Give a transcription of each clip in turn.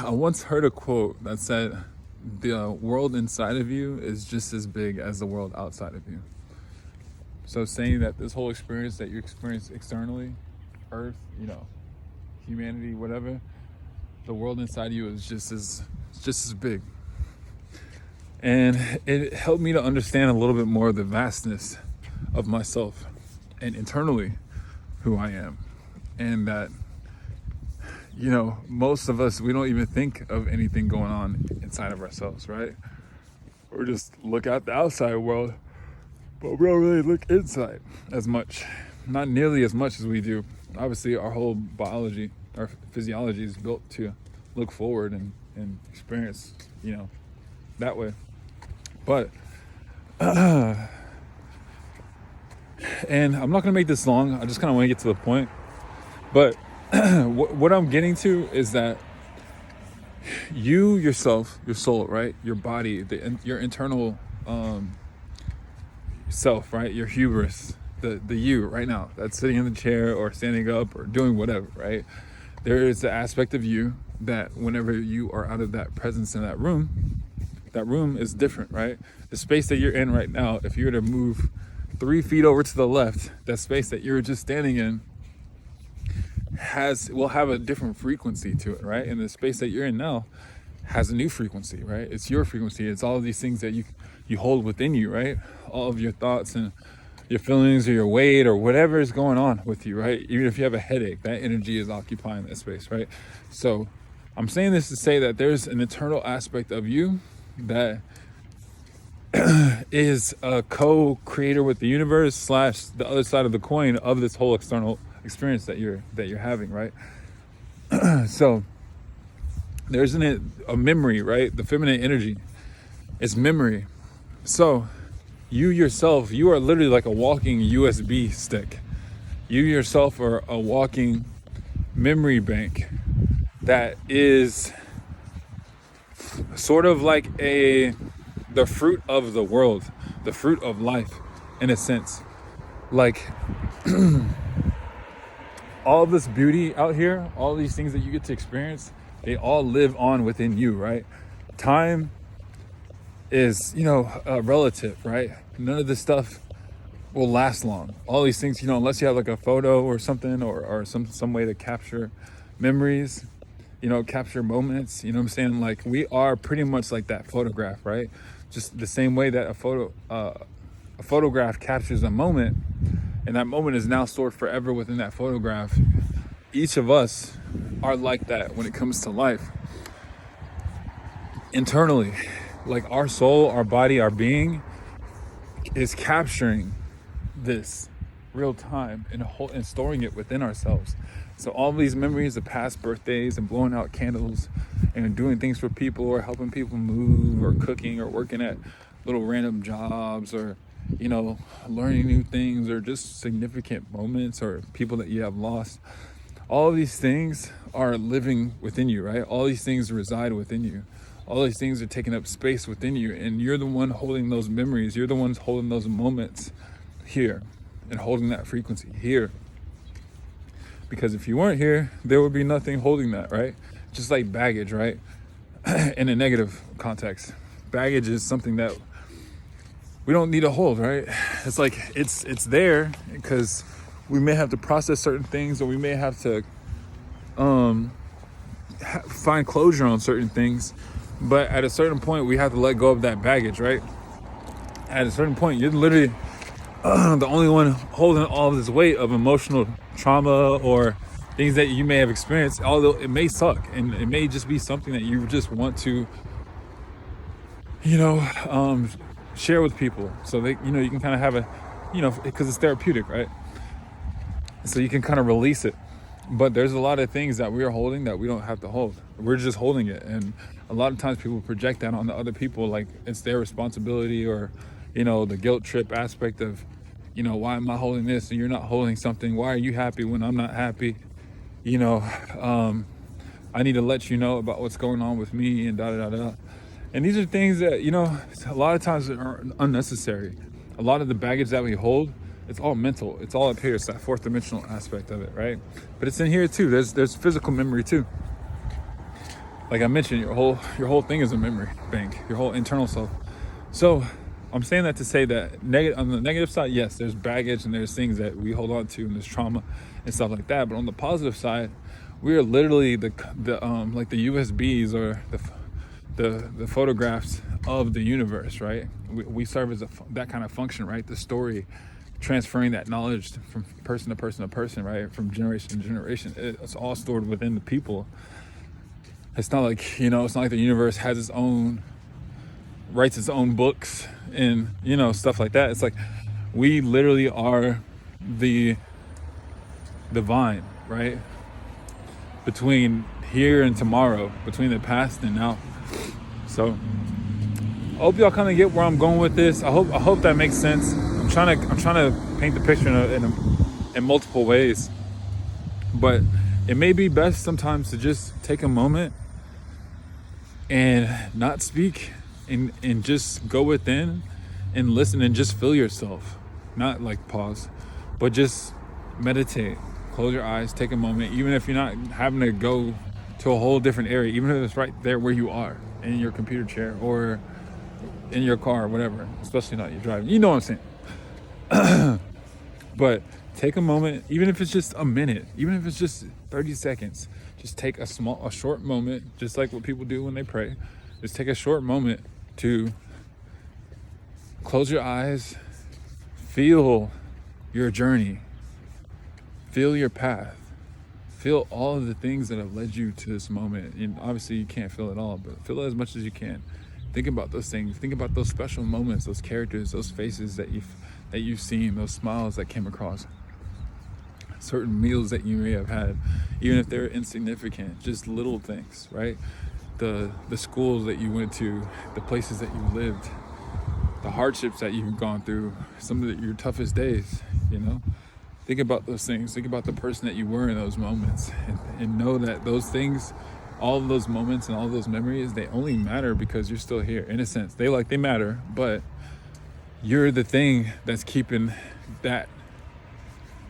I once heard a quote that said, the world inside of you is just as big as the world outside of you. So saying that this whole experience that you experience externally, Earth, humanity, whatever, the world inside of you is just as big. And it helped me to understand a little bit more of the vastness of myself and internally who I am. And that, most of us, we don't even think of anything going on inside of ourselves, right? Or just look at the outside world, but we don't really look inside as much. Not nearly as much as we do. Obviously, our whole biology, our physiology is built to look forward and experience, that way. But, and I'm not going to make this long. I just kind of want to get to the point. But what I'm getting to is that you yourself, your soul, right? Your body, your internal self, right? Your hubris, the you right now that's sitting in the chair or standing up or doing whatever, right? There is the aspect of you that whenever you are out of that presence in that room is different, right? The space that you're in right now, if you were to move 3 feet over to the left, that space that you're just standing in will have a different frequency to it, right? And the space that you're in now has a new frequency, right? It's your frequency. It's all of these things that you hold within you, right? All of your thoughts and your feelings or your weight or whatever is going on with you, right? Even if you have a headache, that energy is occupying that space, right? So I'm saying this to say that there's an internal aspect of you that is a co-creator with the universe / the other side of the coin of this whole external experience that you're having, right? So there's a memory, right? The feminine energy is memory. So you yourself, you are literally like a walking USB stick. You yourself are a walking memory bank that is sort of like the fruit of the world, the fruit of life, in a sense. Like all this beauty out here, all these things that you get to experience, they all live on within you, right? Time is, relative, right? None of this stuff will last long. All these things, unless you have like a photo or something or some way to capture memories, capture moments, what I'm saying? Like we are pretty much like that photograph, right? Just the same way that a photograph captures a moment, and that moment is now stored forever within that photograph. Each of us are like that when it comes to life. Internally, like our soul, our body, our being is capturing this real time and storing it within ourselves. So all these memories of past birthdays and blowing out candles and doing things for people or helping people move or cooking or working at little random jobs or, learning new things or just significant moments or people that you have lost. All of these things are living within you, right? All these things reside within you. All these things are taking up space within you, and you're the one holding those memories. You're the ones holding those moments here and holding that frequency here. Because if you weren't here, there would be nothing holding that, right? Just like baggage, right? In a negative context. Baggage is something that we don't need to hold, right? It's like it's there because we may have to process certain things, or we may have to find closure on certain things. But at a certain point, we have to let go of that baggage, right? At a certain point, you're literally the only one holding all of this weight of emotional trauma or things that you may have experienced, although it may suck and it may just be something that you just want to, share with people. So they, you can kind of have because it's therapeutic, right? So you can kind of release it. But there's a lot of things that we are holding that we don't have to hold. We're just holding it. And a lot of times people project that on the other people, like it's their responsibility, or, the guilt trip aspect of, why am I holding this and you're not holding something? Why are you happy when I'm not happy? I need to let you know about what's going on with me and da-da-da-da. And these are things that, a lot of times are unnecessary. A lot of the baggage that we hold, it's all mental. It's all up here. It's that fourth dimensional aspect of it, right? But it's in here too. There's physical memory too. Like I mentioned, your whole thing is a memory bank, your whole internal self. So I'm saying that to say that on the negative side, yes, there's baggage and there's things that we hold on to and there's trauma and stuff like that. But on the positive side, we are literally the like the USBs or the photographs of the universe, right? We serve as that kind of function, right? The story, transferring that knowledge from person to person to person, right? From generation to generation. It's all stored within the people. It's not like, it's not like the universe has writes its own books and, stuff like that. It's like we literally are the vine, right? Between here and tomorrow, between the past and now. So I hope y'all kind of get where I'm going with this. I hope that makes sense. I'm trying to paint the picture in multiple ways, but it may be best sometimes to just take a moment and not speak and just go within and listen and just feel yourself. Not like pause, but just meditate. Close your eyes, take a moment, even if you're not having to go to a whole different area, even if it's right there where you are, in your computer chair or in your car or whatever, especially not you're driving. You know what I'm saying? But take a moment, even if it's just a minute, even if it's just 30 seconds, just take a short moment, just like what people do when they pray. Just take a short moment to close your eyes, feel your journey, feel your path, feel all of the things that have led you to this moment. And obviously you can't feel it all, but feel it as much as you can. Think about those things. Think about those special moments, those characters, those faces that you've seen, those smiles that came across, certain meals that you may have had, even if they're insignificant, just little things, right? The schools that you went to, the places that you lived, the hardships that you've gone through, some of your toughest days, Think about those things. Think about the person that you were in those moments, and know that those things, all of those moments and all of those memories, they only matter because you're still here. In a sense, they matter, but you're the thing that's keeping that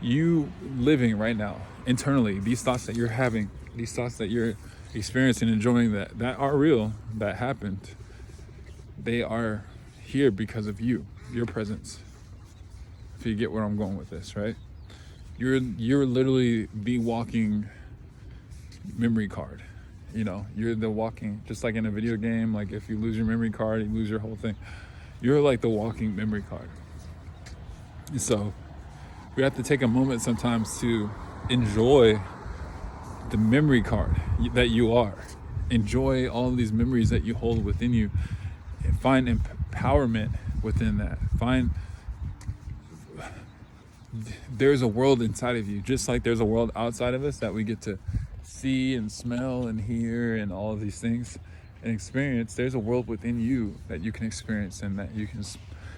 you living right now internally. These thoughts that you're having, these thoughts that you're experiencing, enjoying, that are real, that happened, they are here because of your presence. If you get where I'm going with this, right? You're literally the walking memory card. You're the walking, just like in a video game, like if you lose your memory card, you lose your whole thing. You're like the walking memory card. And so we have to take a moment sometimes to enjoy the memory card that you are. Enjoy all these memories that you hold within you, and find empowerment within that. There's a world inside of you, just like there's a world outside of us that we get to see and smell and hear and all of these things and experience. There's a world within you that you can experience and that you can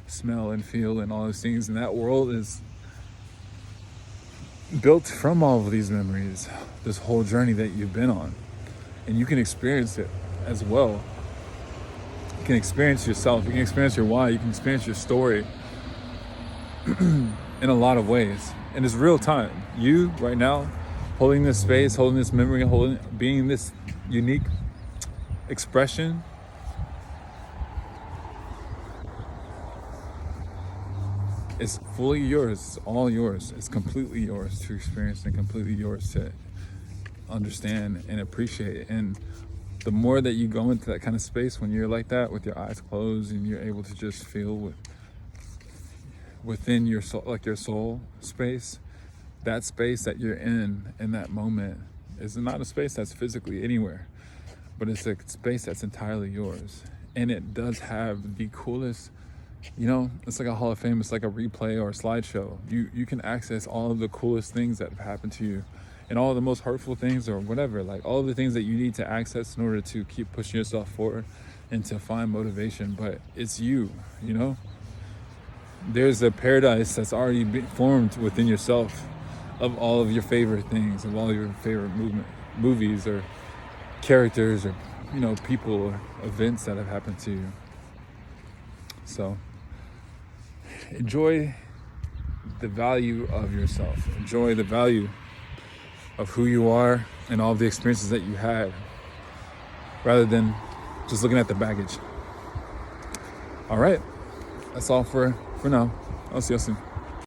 smell and feel and all those things. And that world is built from all of these memories, this whole journey that you've been on. And you can experience it as well. You can experience yourself. You can experience your why. You can experience your story in a lot of ways. And it's real time. You right now, holding this space, holding this memory, being this unique expression, is fully yours. It's all yours. It's completely yours to experience and completely yours to understand and appreciate. And the more that you go into that kind of space, when you're like that with your eyes closed and you're able to just feel within your soul, like your soul space, that space that you're in that moment is not a space that's physically anywhere, but it's a space that's entirely yours. And it does have the coolest, it's like a Hall of Fame. It's like a replay or a slideshow. You can access all of the coolest things that have happened to you, and all of the most hurtful things or whatever, like all of the things that you need to access in order to keep pushing yourself forward and to find motivation. But it's you. There's a paradise that's already been formed within yourself of all of your favorite things, of all your favorite movies or characters or people or events that have happened to you. So enjoy the value of yourself. Enjoy the value of who you are and all of the experiences that you had. rather than just looking at the baggage. All right, that's all for now. I'll see you soon.